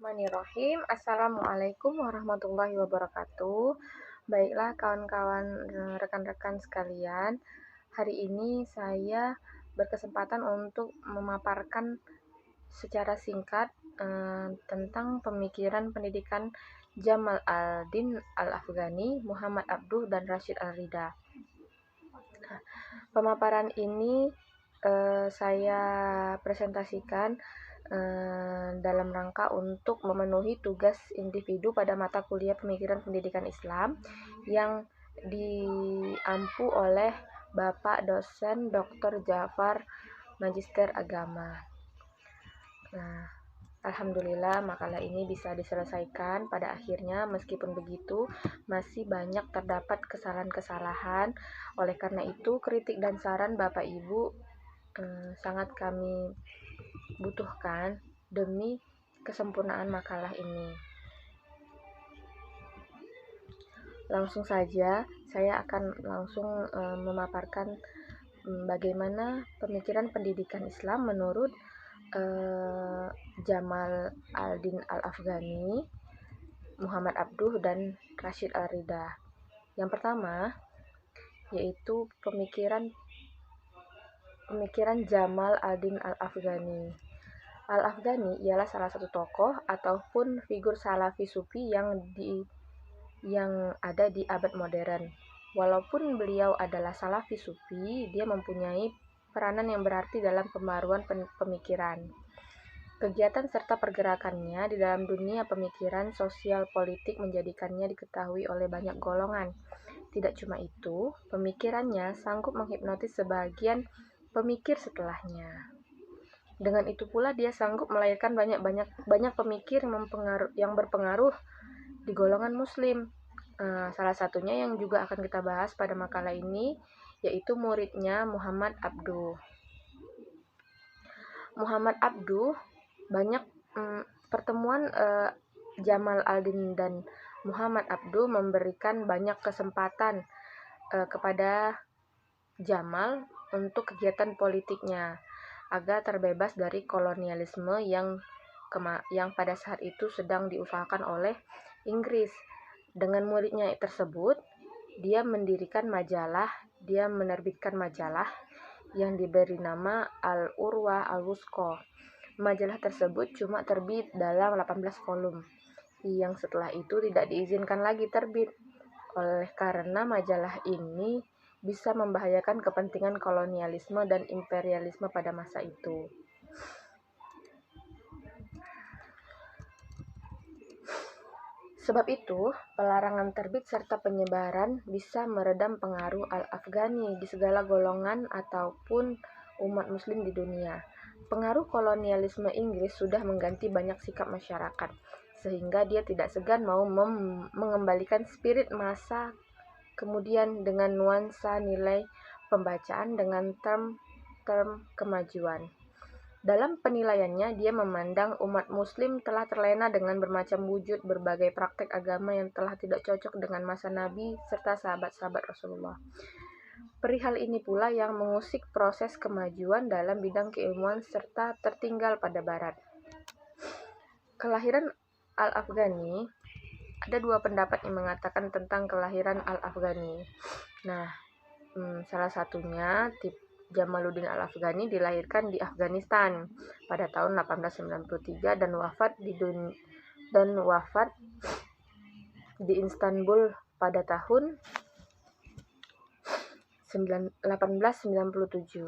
Bismillahirrahmanirrahim. Assalamualaikum warahmatullahi wabarakatuh. Baiklah kawan-kawan, rekan-rekan sekalian, hari ini saya berkesempatan untuk memaparkan secara singkat tentang pemikiran pendidikan Jamal al-Din al-Afghani, Muhammad Abduh, dan Rashid al-Rida. Pemaparan ini saya presentasikan dalam rangka untuk memenuhi tugas individu pada mata kuliah pemikiran pendidikan Islam yang diampu oleh Bapak dosen Dr. Jafar Magister Agama. Nah, alhamdulillah makalah ini bisa diselesaikan pada akhirnya. Meskipun begitu, masih banyak terdapat kesalahan-kesalahan. Oleh karena itu, kritik dan saran Bapak Ibu sangat kami butuhkan demi kesempurnaan makalah ini. Langsung saja, saya akan langsung memaparkan bagaimana pemikiran pendidikan Islam menurut Jamal al-Din al-Afghani, Muhammad Abduh, dan Rashid al-Rida. Yang pertama yaitu pemikiran Jamal al-Din al-Afghani. Al-Afghani ialah salah satu tokoh ataupun figur Salafi Sufi yang ada di abad modern. Walaupun beliau adalah Salafi Sufi, dia mempunyai peranan yang berarti dalam pembaruan pemikiran. Kegiatan serta pergerakannya di dalam dunia pemikiran sosial politik menjadikannya diketahui oleh banyak golongan. Tidak cuma itu, pemikirannya sanggup menghipnotis sebagian pemikir setelahnya. Dengan itu pula dia sanggup melahirkan banyak pemikir yang berpengaruh di golongan muslim. Salah satunya yang juga akan kita bahas pada makalah ini yaitu muridnya Muhammad Abduh. Muhammad Abduh, banyak pertemuan Jamal al-Din dan Muhammad Abduh memberikan banyak kesempatan kepada Jamal untuk kegiatan politiknya agar terbebas dari kolonialisme yang pada saat itu sedang diusahakan oleh Inggris. Dengan muridnya tersebut, dia menerbitkan majalah yang diberi nama Al-Urwa Al-Wusqa. Majalah tersebut cuma terbit dalam 18 volume, yang setelah itu tidak diizinkan lagi terbit, oleh karena majalah ini bisa membahayakan kepentingan kolonialisme dan imperialisme pada masa itu. Sebab itu, pelarangan terbit serta penyebaran bisa meredam pengaruh Al-Afghani di segala golongan ataupun umat muslim di dunia. Pengaruh kolonialisme Inggris sudah mengganti banyak sikap masyarakat, sehingga dia tidak segan mau mengembalikan spirit massa kemudian dengan nuansa nilai pembacaan dengan term kemajuan. Dalam penilaiannya, dia memandang umat muslim telah terlena dengan bermacam wujud berbagai praktek agama yang telah tidak cocok dengan masa Nabi serta sahabat-sahabat Rasulullah. Perihal ini pula yang mengusik proses kemajuan dalam bidang keilmuan serta tertinggal pada barat. Kelahiran Al-Afghani, ada dua pendapat yang mengatakan tentang kelahiran Al-Afghani. Nah, salah satunya Jamaluddin al-Afghani dilahirkan di Afghanistan pada tahun 1893 dan wafat di Istanbul pada tahun 1897.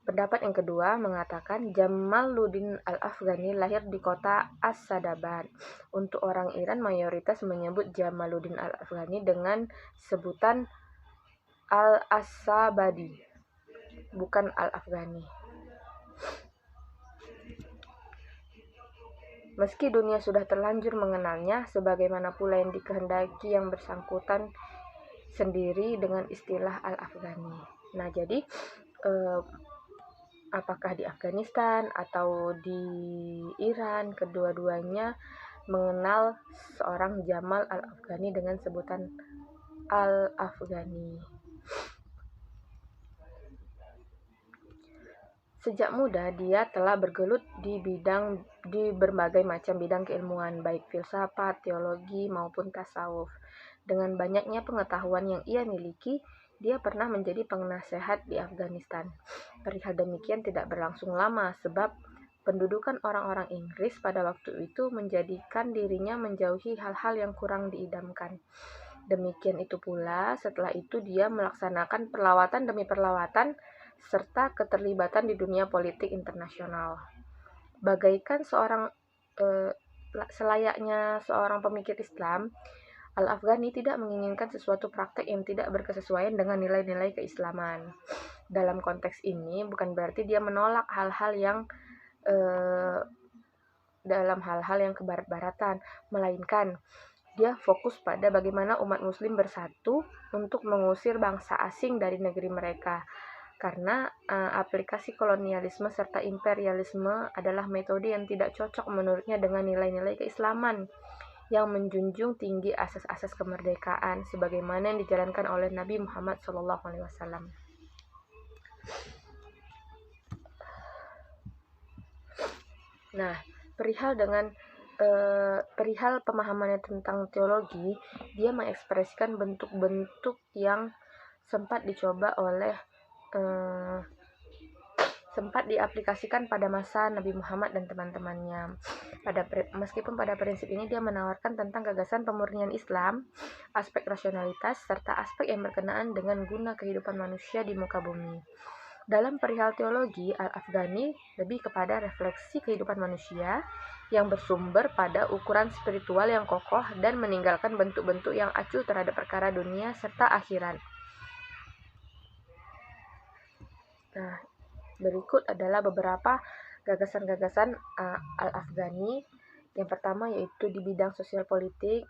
Pendapat yang kedua mengatakan Jamaluddin al-Afghani lahir di kota As-Sadabad. Untuk orang Iran, mayoritas menyebut Jamaluddin al-Afghani dengan sebutan Al-Asabadi, bukan Al-Afghani. Meski dunia sudah terlanjur mengenalnya, sebagaimana pula yang dikehendaki yang bersangkutan sendiri dengan istilah Al-Afghani. Nah, jadi apakah di Afghanistan atau di Iran, kedua-duanya mengenal seorang Jamal al-Afghani dengan sebutan Al-Afghani. Sejak muda, dia telah bergelut di berbagai macam bidang keilmuan, baik filsafat, teologi, maupun tasawuf. Dengan banyaknya pengetahuan yang ia miliki, dia pernah menjadi penasehat di Afghanistan. Perihal demikian tidak berlangsung lama, sebab pendudukan orang-orang Inggris pada waktu itu menjadikan dirinya menjauhi hal-hal yang kurang diidamkan. Demikian itu pula, setelah itu dia melaksanakan perlawatan demi perlawatan, serta keterlibatan di dunia politik internasional. Bagaikan selayaknya seorang pemikir Islam, Al-Afghani tidak menginginkan sesuatu praktek yang tidak berkesesuaian dengan nilai-nilai keislaman. Dalam konteks ini, bukan berarti dia menolak dalam hal-hal yang kebarat-baratan, melainkan dia fokus pada bagaimana umat muslim bersatu untuk mengusir bangsa asing dari negeri mereka. Karena aplikasi kolonialisme serta imperialisme adalah metode yang tidak cocok menurutnya dengan nilai-nilai keislaman yang menjunjung tinggi asas-asas kemerdekaan sebagaimana yang dijalankan oleh Nabi Muhammad SAW. Nah, perihal pemahamannya tentang teologi, dia mengekspresikan bentuk-bentuk yang sempat diaplikasikan pada masa Nabi Muhammad dan teman-temannya. Meskipun pada prinsip ini dia menawarkan tentang gagasan pemurnian Islam, aspek rasionalitas, serta aspek yang berkenaan dengan guna kehidupan manusia di muka bumi. Dalam perihal teologi, Al-Afghani lebih kepada refleksi kehidupan manusia yang bersumber pada ukuran spiritual yang kokoh dan meninggalkan bentuk-bentuk yang acuh terhadap perkara dunia serta akhirat. Nah, berikut adalah beberapa gagasan-gagasan Al-Afghani. Yang pertama yaitu di bidang sosial politik.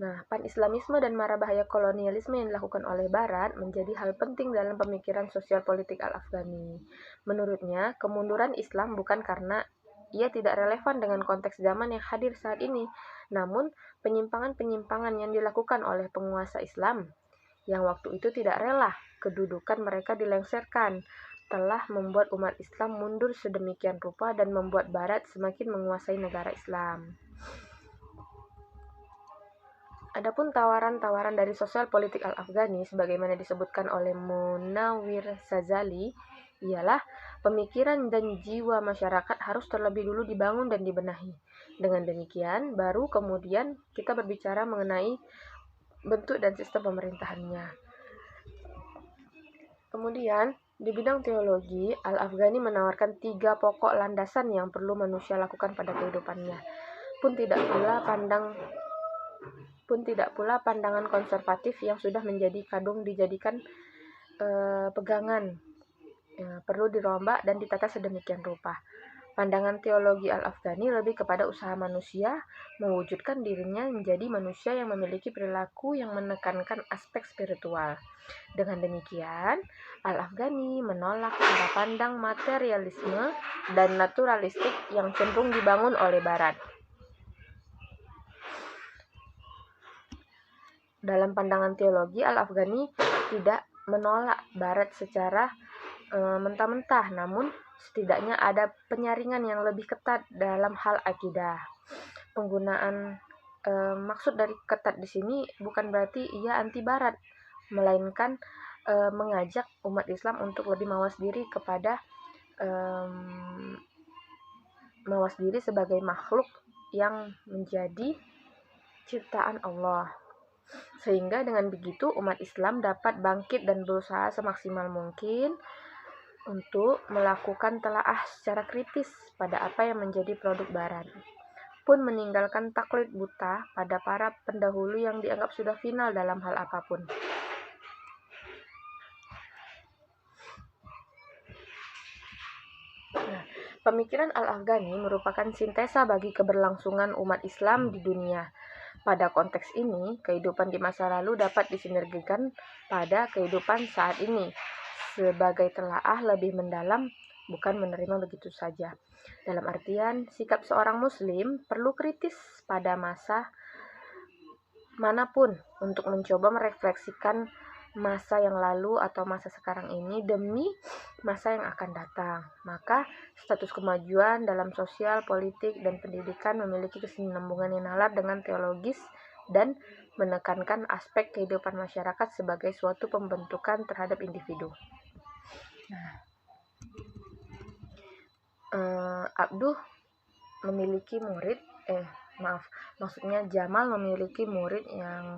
Nah, pan-islamisme dan mara bahaya kolonialisme yang dilakukan oleh Barat menjadi hal penting dalam pemikiran sosial politik Al-Afghani. Menurutnya, kemunduran Islam bukan karena ia tidak relevan dengan konteks zaman yang hadir saat ini, namun penyimpangan-penyimpangan yang dilakukan oleh penguasa Islam yang waktu itu tidak rela kedudukan mereka dilengsarkan telah membuat umat Islam mundur sedemikian rupa dan membuat Barat semakin menguasai negara Islam. Adapun tawaran-tawaran dari sosial politik Al-Afghani sebagaimana disebutkan oleh Munawir Sazali ialah pemikiran dan jiwa masyarakat harus terlebih dulu dibangun dan dibenahi. Dengan demikian, baru kemudian kita berbicara mengenai bentuk dan sistem pemerintahannya. Kemudian, di bidang teologi, Al-Afghani menawarkan 3 pokok landasan yang perlu manusia lakukan pada kehidupannya. Pun tidak pula pandangan konservatif yang sudah menjadi kadung dijadikan pegangan. Perlu dirombak dan ditata sedemikian rupa. Pandangan teologi Al-Afghani lebih kepada usaha manusia mewujudkan dirinya menjadi manusia yang memiliki perilaku yang menekankan aspek spiritual. Dengan demikian, Al-Afghani menolak cara pandang materialisme dan naturalistik yang cenderung dibangun oleh Barat. Dalam pandangan teologi, Al-Afghani tidak menolak Barat secara mentah-mentah, namun setidaknya ada penyaringan yang lebih ketat dalam hal akidah. Penggunaan maksud dari ketat di sini bukan berarti ia anti Barat, melainkan mengajak umat Islam untuk lebih mawas diri sebagai makhluk yang menjadi ciptaan Allah. Sehingga dengan begitu umat Islam dapat bangkit dan berusaha semaksimal mungkin untuk melakukan telaah secara kritis pada apa yang menjadi produk Barat, pun meninggalkan taklid buta pada para pendahulu yang dianggap sudah final dalam hal apapun. Nah, pemikiran Al-Afghani merupakan sintesa bagi keberlangsungan umat Islam di dunia. Pada konteks ini, kehidupan di masa lalu dapat disinergikan pada kehidupan saat ini sebagai telaah lebih mendalam, bukan menerima begitu saja. Dalam artian, sikap seorang muslim perlu kritis pada masa manapun untuk mencoba merefleksikan masa yang lalu atau masa sekarang ini demi masa yang akan datang. Maka status kemajuan dalam sosial, politik, dan pendidikan memiliki kesinambungan yang nalar dengan teologis dan menekankan aspek kehidupan masyarakat sebagai suatu pembentukan terhadap individu. Abduh memiliki murid, maksudnya Jamal memiliki murid yang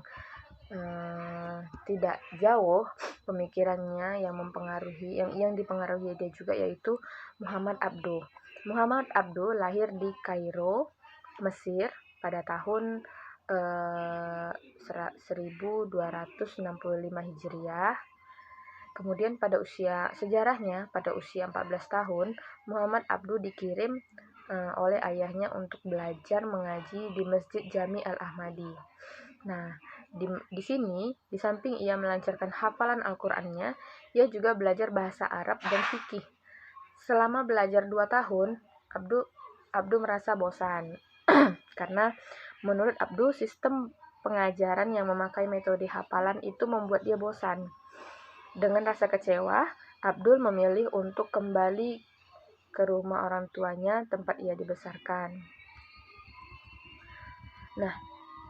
tidak jauh pemikirannya yang dipengaruhi dia juga, yaitu Muhammad Abduh. Muhammad Abduh lahir di Kairo, Mesir pada tahun 1265 Hijriah. Kemudian pada sejarahnya pada usia 14 tahun, Muhammad Abduh dikirim oleh ayahnya untuk belajar mengaji di Masjid Jami Al-Ahmadi. Nah, di sini, di samping ia melancarkan hafalan Al-Qur'annya, ia juga belajar bahasa Arab dan fikih. Selama belajar 2 tahun, Abduh merasa bosan karena menurut Abduh sistem pengajaran yang memakai metode hafalan itu membuat dia bosan. Dengan rasa kecewa, Abdul memilih untuk kembali ke rumah orang tuanya tempat ia dibesarkan. Nah,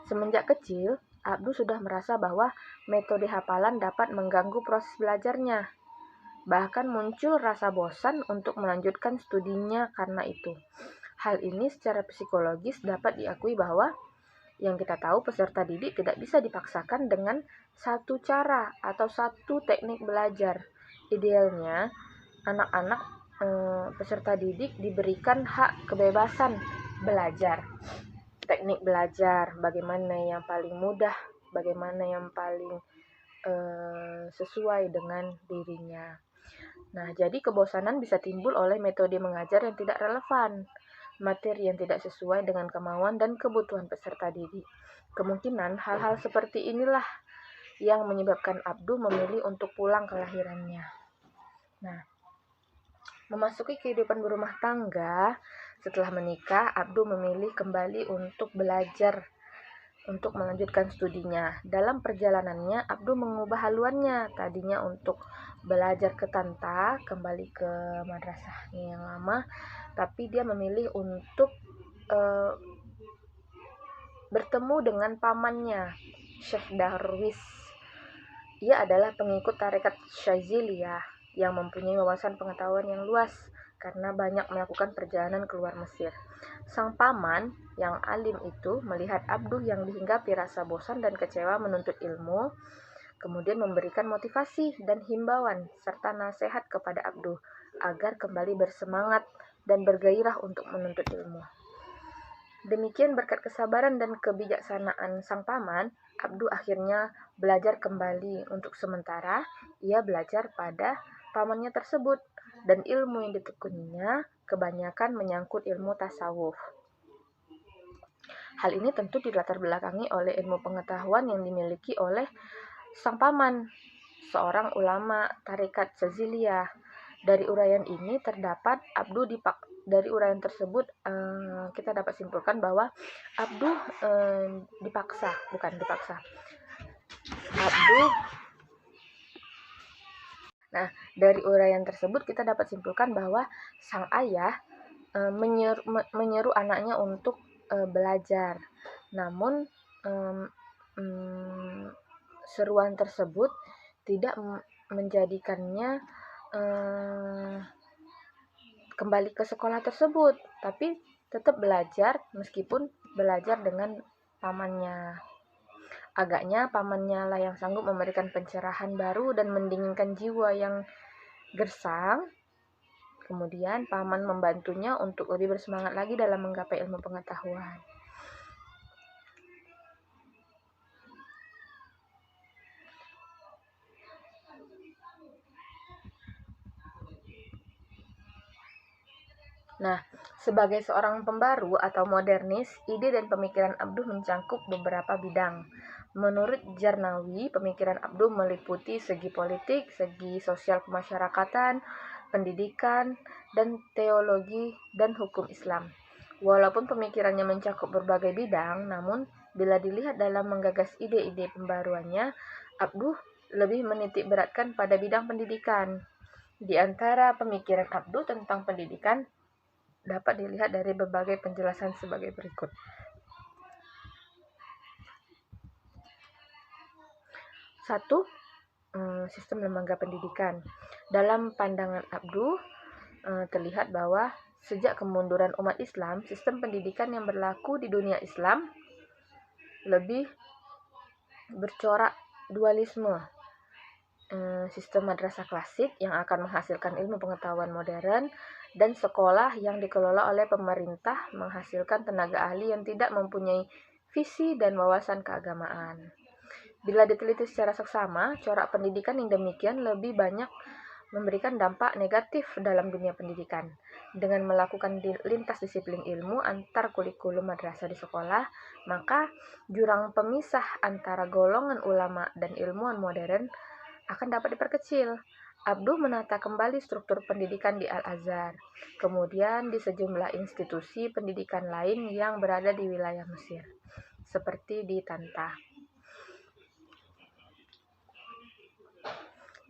semenjak kecil, Abdul sudah merasa bahwa metode hafalan dapat mengganggu proses belajarnya. Bahkan muncul rasa bosan untuk melanjutkan studinya karena itu. Hal ini secara psikologis dapat diakui bahwa yang kita tahu peserta didik tidak bisa dipaksakan dengan satu cara atau satu teknik belajar. Idealnya, anak-anak peserta didik diberikan hak kebebasan belajar. Teknik belajar, bagaimana yang paling mudah, bagaimana yang paling sesuai dengan dirinya. Nah, jadi kebosanan bisa timbul oleh metode mengajar yang tidak relevan, materi yang tidak sesuai dengan kemauan dan kebutuhan peserta didik. Kemungkinan hal-hal seperti inilah yang menyebabkan Abduh memilih untuk pulang ke lahirannya. Nah, memasuki kehidupan berumah tangga, setelah menikah, Abduh memilih kembali untuk belajar, untuk melanjutkan studinya. Dalam perjalanannya, Abduh mengubah haluannya. Tadinya untuk belajar ke Tanta, kembali ke madrasahnya yang lama, tapi dia memilih untuk bertemu dengan pamannya, Syekh Darwis. Ia adalah pengikut tarekat Syaziliyah yang mempunyai wawasan pengetahuan yang luas karena banyak melakukan perjalanan keluar Mesir. Sang paman yang alim itu melihat Abduh yang dihinggapi rasa bosan dan kecewa menuntut ilmu, kemudian memberikan motivasi dan himbauan serta nasihat kepada Abduh agar kembali bersemangat dan bergairah untuk menuntut ilmu. Demikian berkat kesabaran dan kebijaksanaan sang paman, Abduh akhirnya belajar kembali. Untuk sementara, ia belajar pada pamannya tersebut, dan ilmu yang ditekuninya kebanyakan menyangkut ilmu tasawuf. Hal ini tentu dilatar belakangi oleh ilmu pengetahuan yang dimiliki oleh sang paman, seorang ulama tarekat Syaziliyah. Dari uraian ini terdapat dari uraian tersebut kita dapat simpulkan bahwa Abduh dari uraian tersebut kita dapat simpulkan bahwa sang ayah menyeru anaknya untuk belajar. Namun seruan tersebut tidak menjadikannya kembali ke sekolah tersebut, tapi tetap belajar meskipun belajar dengan pamannya. Agaknya pamannya lah yang sanggup memberikan pencerahan baru dan mendinginkan jiwa yang gersang. Kemudian paman membantunya untuk lebih bersemangat lagi dalam menggapai ilmu pengetahuan. Nah, sebagai seorang pembaru atau modernis, ide dan pemikiran Abduh mencangkup beberapa bidang. Menurut Jarnawi, pemikiran Abduh meliputi segi politik, segi sosial kemasyarakatan, pendidikan, dan teologi dan hukum Islam. Walaupun pemikirannya mencakup berbagai bidang, namun bila dilihat dalam menggagas ide-ide pembaruannya, Abduh lebih menitik beratkan pada bidang pendidikan. Di antara pemikiran Abdu tentang pendidikan dapat dilihat dari berbagai penjelasan sebagai berikut. 1. Sistem lembaga pendidikan. Dalam pandangan Abdu, terlihat bahwa sejak kemunduran umat Islam, sistem pendidikan yang berlaku di dunia Islam lebih bercorak dualisme. Sistem madrasah klasik yang akan menghasilkan ilmu pengetahuan modern dan sekolah yang dikelola oleh pemerintah menghasilkan tenaga ahli yang tidak mempunyai visi dan wawasan keagamaan. Bila diteliti secara seksama, corak pendidikan yang demikian lebih banyak memberikan dampak negatif dalam dunia pendidikan. Dengan melakukan lintas disiplin ilmu antar kurikulum madrasah di sekolah, maka jurang pemisah antara golongan ulama dan ilmuwan modern akan dapat diperkecil. Abdu menata kembali struktur pendidikan di Al-Azhar, kemudian di sejumlah institusi pendidikan lain yang berada di wilayah Mesir, seperti di Tantah.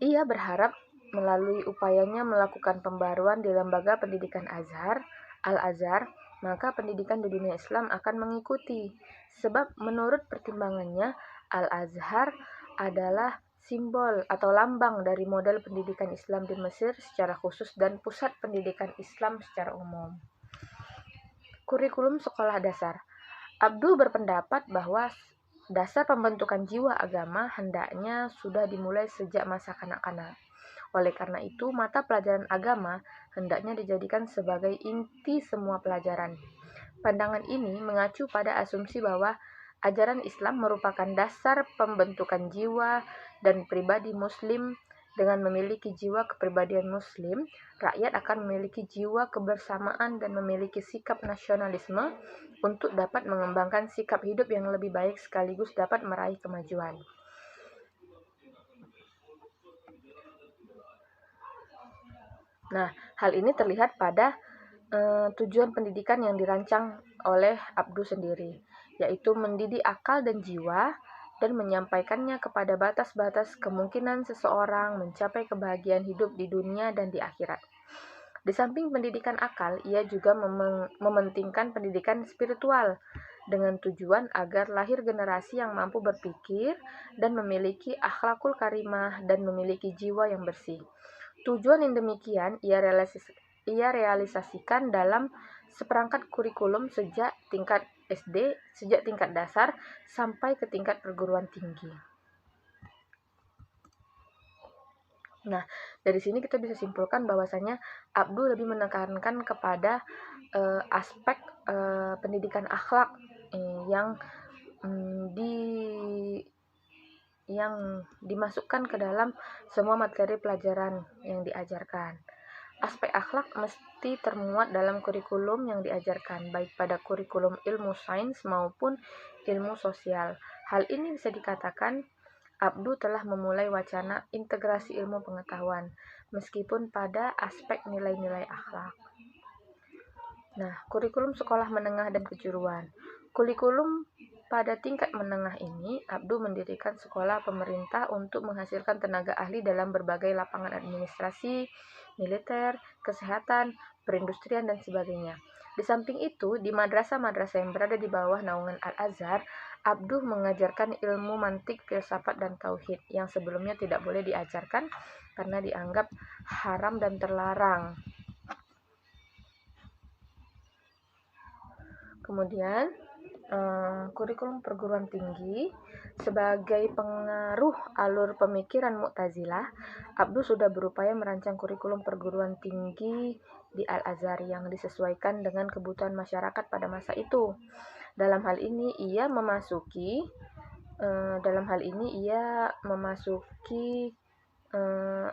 Ia berharap melalui upayanya melakukan pembaruan di lembaga pendidikan Al-Azhar, maka pendidikan di dunia Islam akan mengikuti. Sebab menurut pertimbangannya, Al-Azhar adalah simbol atau lambang dari model pendidikan Islam di Mesir secara khusus dan pusat pendidikan Islam secara umum. Kurikulum sekolah dasar. Abdu berpendapat bahwa dasar pembentukan jiwa agama hendaknya sudah dimulai sejak masa kanak-kanak. Oleh karena itu, mata pelajaran agama hendaknya dijadikan sebagai inti semua pelajaran. Pandangan ini mengacu pada asumsi bahwa ajaran Islam merupakan dasar pembentukan jiwa dan pribadi Muslim. Dengan memiliki jiwa kepribadian Muslim, rakyat akan memiliki jiwa kebersamaan dan memiliki sikap nasionalisme untuk dapat mengembangkan sikap hidup yang lebih baik sekaligus dapat meraih kemajuan. Nah, hal ini terlihat pada tujuan pendidikan yang dirancang oleh Abdu sendiri, yaitu mendidik akal dan jiwa dan menyampaikannya kepada batas-batas kemungkinan seseorang mencapai kebahagiaan hidup di dunia dan di akhirat. Di samping pendidikan akal, ia juga mementingkan pendidikan spiritual dengan tujuan agar lahir generasi yang mampu berpikir dan memiliki akhlakul karimah dan memiliki jiwa yang bersih. Tujuan yang demikian ia realisasikan dalam seperangkat kurikulum sejak tingkat SD, sejak tingkat dasar sampai ke tingkat perguruan tinggi. Nah, dari sini kita bisa simpulkan bahwasanya Abdu lebih menekankan kepada aspek pendidikan akhlak yang dimasukkan ke dalam semua materi pelajaran yang diajarkan. Aspek akhlak mesti termuat dalam kurikulum yang diajarkan, baik pada kurikulum ilmu sains maupun ilmu sosial. Hal ini bisa dikatakan Abdu telah memulai wacana integrasi ilmu pengetahuan, meskipun pada aspek nilai-nilai akhlak. Nah, kurikulum sekolah menengah dan kejuruan. Kurikulum pada tingkat menengah ini, Abdu mendirikan sekolah pemerintah untuk menghasilkan tenaga ahli dalam berbagai lapangan administrasi, militer, kesehatan, perindustrian, dan sebagainya. Di samping itu, di madrasah-madrasah yang berada di bawah naungan Al-Azhar, Abdu mengajarkan ilmu mantik, filsafat, dan tauhid yang sebelumnya tidak boleh diajarkan karena dianggap haram dan terlarang. Kemudian, kurikulum perguruan tinggi sebagai pengaruh alur pemikiran Mu'tazilah, Abdu sudah berupaya merancang kurikulum perguruan tinggi di Al-Azhar yang disesuaikan dengan kebutuhan masyarakat pada masa itu. Dalam hal ini ia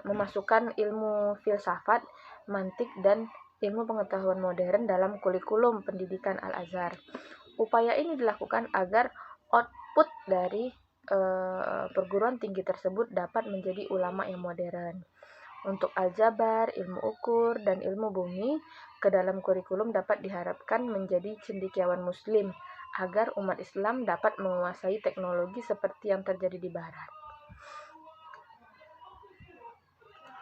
memasukkan ilmu filsafat, mantik, dan ilmu pengetahuan modern dalam kurikulum pendidikan Al-Azhar. Upaya ini dilakukan agar output dari perguruan tinggi tersebut dapat menjadi ulama yang modern. Untuk aljabar, ilmu ukur, dan ilmu bumi ke dalam kurikulum dapat diharapkan menjadi cendekiawan Muslim agar umat Islam dapat menguasai teknologi seperti yang terjadi di Barat.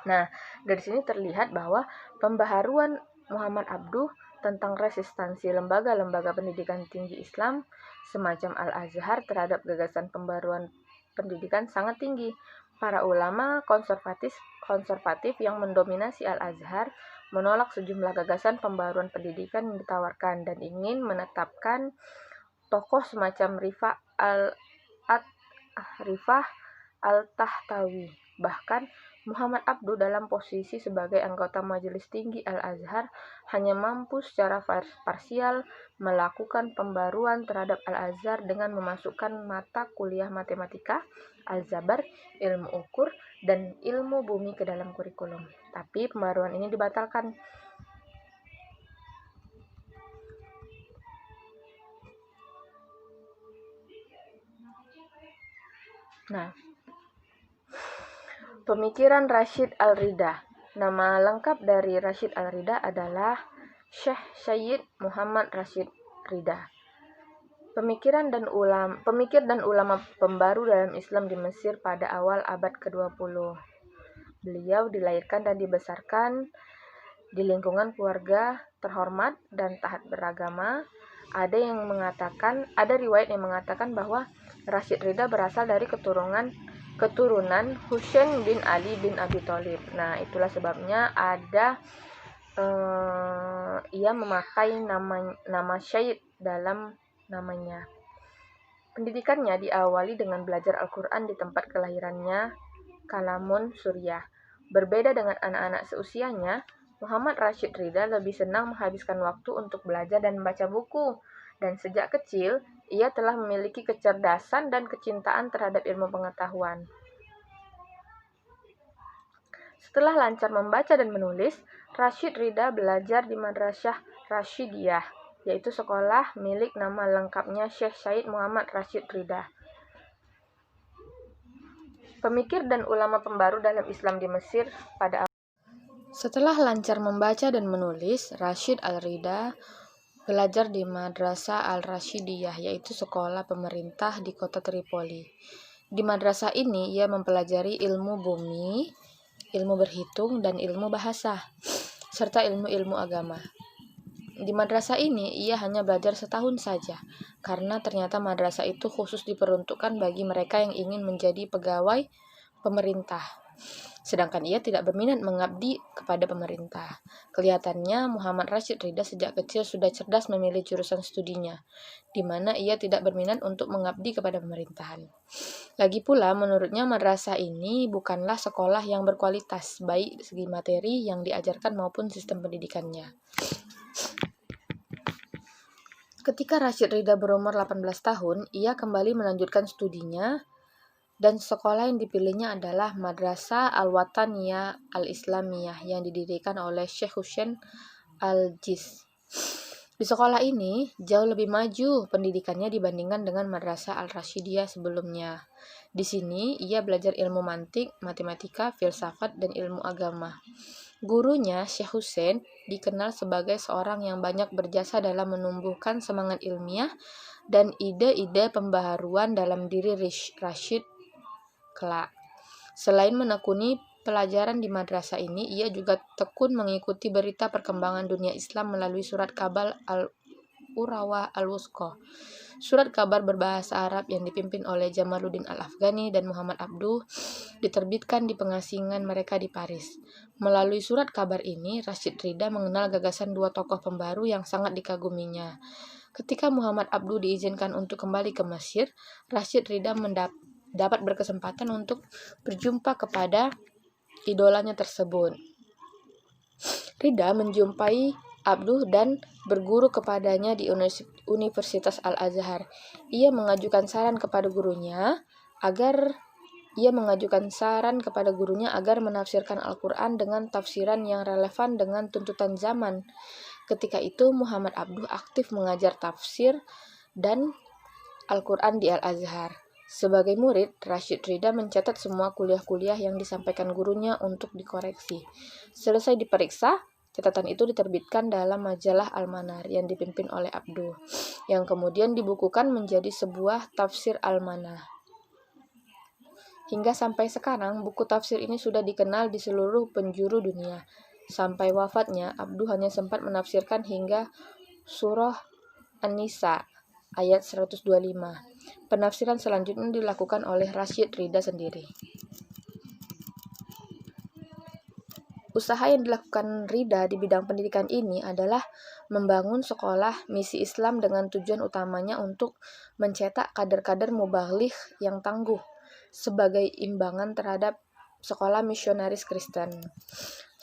Nah, dari sini terlihat bahwa pembaharuan Muhammad Abduh tentang resistansi lembaga-lembaga pendidikan tinggi Islam semacam Al-Azhar terhadap gagasan pembaruan pendidikan sangat tinggi. Para ulama konservatif yang mendominasi Al-Azhar menolak sejumlah gagasan pembaruan pendidikan yang ditawarkan dan ingin menetapkan tokoh semacam Rifah Al-Tahtawi. Bahkan Muhammad Abduh dalam posisi sebagai anggota Majelis Tinggi Al-Azhar hanya mampu secara parsial melakukan pembaruan terhadap Al-Azhar dengan memasukkan mata kuliah matematika, aljabar, ilmu ukur, dan ilmu bumi ke dalam kurikulum. Tapi pembaruan ini dibatalkan. Nah, pemikiran Rashid Al-Ridha. Nama lengkap dari Rashid Al-Ridha adalah Syekh Syed Muhammad Rashid Ridha. Pemikir dan ulama pembaru dalam Islam di Mesir pada awal abad ke-20. Beliau dilahirkan dan dibesarkan di lingkungan keluarga terhormat dan taat beragama. Ada riwayat yang mengatakan bahwa Rashid Ridha berasal dari keturunan Husain bin Ali bin Abi Thalib. Nah, itulah sebabnya ia memakai nama Syed dalam namanya. Pendidikannya diawali dengan belajar Al-Quran di tempat kelahirannya, Kalamun, Suriah. Berbeda dengan anak-anak seusianya, Muhammad Rashid Ridha lebih senang menghabiskan waktu untuk belajar dan membaca buku. Dan sejak kecil, ia telah memiliki kecerdasan dan kecintaan terhadap ilmu pengetahuan. Setelah lancar membaca dan menulis, Rashid Ridha belajar di Madrasah Rashidiyah, yaitu sekolah milik nama lengkapnya Syekh Syed Muhammad Rashid Ridha. Pemikir dan ulama pembaru dalam Islam di Mesir pada awal. Setelah lancar membaca dan menulis, Rashid Al-Ridha belajar di Madrasah Al-Rashidiyah, yaitu sekolah pemerintah di kota Tripoli. Di madrasah ini ia mempelajari ilmu bumi, ilmu berhitung, dan ilmu bahasa, serta ilmu-ilmu agama. Di madrasah ini ia hanya belajar setahun saja, karena ternyata madrasah itu khusus diperuntukkan bagi mereka yang ingin menjadi pegawai pemerintah. Sedangkan ia tidak berminat mengabdi kepada pemerintah. Kelihatannya Muhammad Rashid Ridha sejak kecil sudah cerdas memilih jurusan studinya, di mana ia tidak berminat untuk mengabdi kepada pemerintahan. Lagi pula, menurutnya madrasah ini bukanlah sekolah yang berkualitas, baik segi materi yang diajarkan maupun sistem pendidikannya. Ketika Rashid Ridha berumur 18 tahun, ia kembali melanjutkan studinya dan sekolah yang dipilihnya adalah Madrasah Al-Wataniyah Al-Islamiyah yang didirikan oleh Syekh Husain Al-Jiz. Di sekolah ini jauh lebih maju pendidikannya dibandingkan dengan Madrasah Al-Rashidiyah sebelumnya. Di sini ia belajar ilmu mantik, matematika, filsafat, dan ilmu agama. Gurunya, Syekh Husain, dikenal sebagai seorang yang banyak berjasa dalam menumbuhkan semangat ilmiah dan ide-ide pembaharuan dalam diri Rashid kelak. Selain menekuni pelajaran di madrasah ini, ia juga tekun mengikuti berita perkembangan dunia Islam melalui surat kabar Al-Urawah Al-Wusqa. Surat kabar berbahasa Arab yang dipimpin oleh Jamaluddin Al-Afghani dan Muhammad Abduh diterbitkan di pengasingan mereka di Paris. Melalui surat kabar ini, Rashid Ridha mengenal gagasan dua tokoh pembaru yang sangat dikaguminya. Ketika Muhammad Abduh diizinkan untuk kembali ke Mesir, Rashid Ridha dapat berkesempatan untuk berjumpa kepada idolanya tersebut. Ridha menjumpai Abduh dan berguru kepadanya di Universitas Al-Azhar. Ia mengajukan saran kepada gurunya agar menafsirkan Al-Quran dengan tafsiran yang relevan dengan tuntutan zaman. Ketika itu Muhammad Abduh aktif mengajar tafsir dan Al-Quran di Al-Azhar. Sebagai murid, Rashid Ridha mencatat semua kuliah-kuliah yang disampaikan gurunya untuk dikoreksi. Selesai diperiksa, catatan itu diterbitkan dalam majalah Al-Manar yang dipimpin oleh Abduh, yang kemudian dibukukan menjadi sebuah tafsir Al-Manar. Hingga sampai sekarang, buku tafsir ini sudah dikenal di seluruh penjuru dunia. Sampai wafatnya, Abduh hanya sempat menafsirkan hingga surah An-Nisa ayat 125. Penafsiran selanjutnya dilakukan oleh Rashid Ridha sendiri. Usaha yang dilakukan Ridha di bidang pendidikan ini adalah membangun sekolah misi Islam dengan tujuan utamanya untuk mencetak kader-kader mubagligh yang tangguh sebagai imbangan terhadap sekolah misionaris Kristen.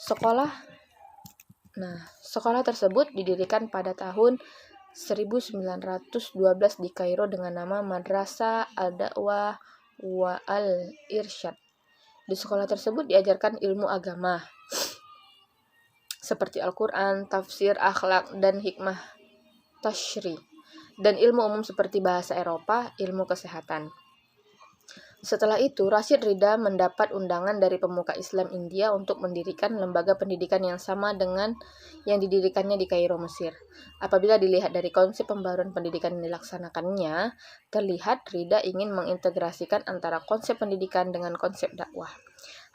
Sekolah tersebut didirikan pada tahun 1912 di Kairo dengan nama Madrasah Al-Da'wah wa Al-Irsyad. Di sekolah tersebut diajarkan ilmu agama seperti Al-Quran, tafsir, akhlak, dan hikmah tashri, dan ilmu umum seperti bahasa Eropa, ilmu kesehatan. Setelah itu, Rashid Ridha mendapat undangan dari pemuka Islam India untuk mendirikan lembaga pendidikan yang sama dengan yang didirikannya di Kairo, Mesir. Apabila dilihat dari konsep pembaruan pendidikan yang dilaksanakannya, terlihat Ridha ingin mengintegrasikan antara konsep pendidikan dengan konsep dakwah.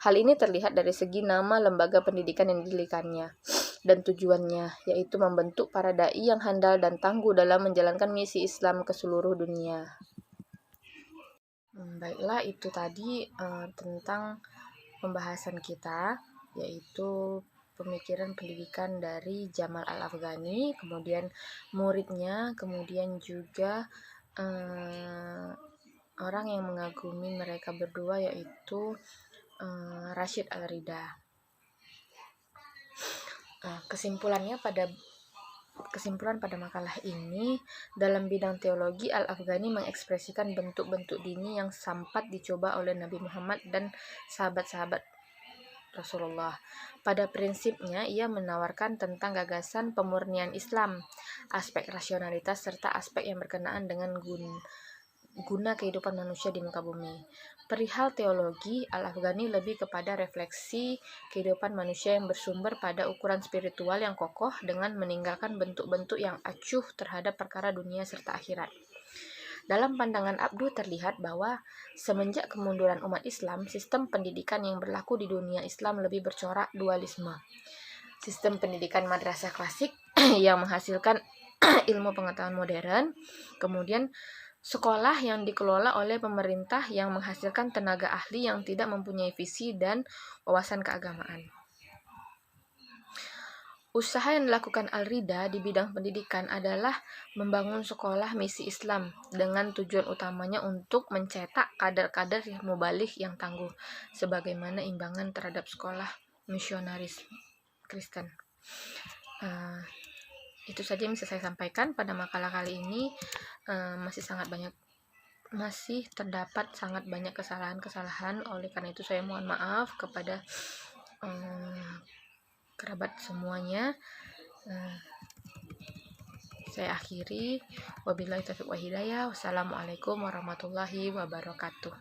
Hal ini terlihat dari segi nama lembaga pendidikan yang didirikannya dan tujuannya, yaitu membentuk para dai yang handal dan tangguh dalam menjalankan misi Islam ke seluruh dunia. Baiklah, itu tadi tentang pembahasan kita, yaitu pemikiran pendidikan dari Jamal Al-Afghani, kemudian muridnya, kemudian juga orang yang mengagumi mereka berdua, yaitu Rashid Al-Ridha. Kesimpulan pada makalah ini, dalam bidang teologi, Al-Afghani mengekspresikan bentuk-bentuk dini yang sempat dicoba oleh Nabi Muhammad dan sahabat-sahabat Rasulullah. Pada prinsipnya, ia menawarkan tentang gagasan pemurnian Islam, aspek rasionalitas, serta aspek yang berkenaan dengan guna kehidupan manusia di muka bumi. Perihal teologi, Al-Afghani lebih kepada refleksi kehidupan manusia yang bersumber pada ukuran spiritual yang kokoh dengan meninggalkan bentuk-bentuk yang acuh terhadap perkara dunia serta akhirat. Dalam pandangan Abduh terlihat bahwa semenjak kemunduran umat Islam, sistem pendidikan yang berlaku di dunia Islam lebih bercorak dualisme. Sistem pendidikan madrasah klasik yang menghasilkan ilmu pengetahuan modern, kemudian sekolah yang dikelola oleh pemerintah yang menghasilkan tenaga ahli yang tidak mempunyai visi dan wawasan keagamaan. Usaha yang dilakukan Al-Ridha di bidang pendidikan adalah membangun sekolah misi Islam dengan tujuan utamanya untuk mencetak kader-kader mubagligh yang tangguh sebagaimana imbangan terhadap sekolah misionaris Kristen. Itu saja yang bisa saya sampaikan pada makalah kali ini. Masih terdapat sangat banyak kesalahan-kesalahan, oleh karena itu saya mohon maaf kepada kerabat semuanya. Saya akhiri, wabillahi taufiq wa hidayah. Wassalamualaikum warahmatullahi wabarakatuh.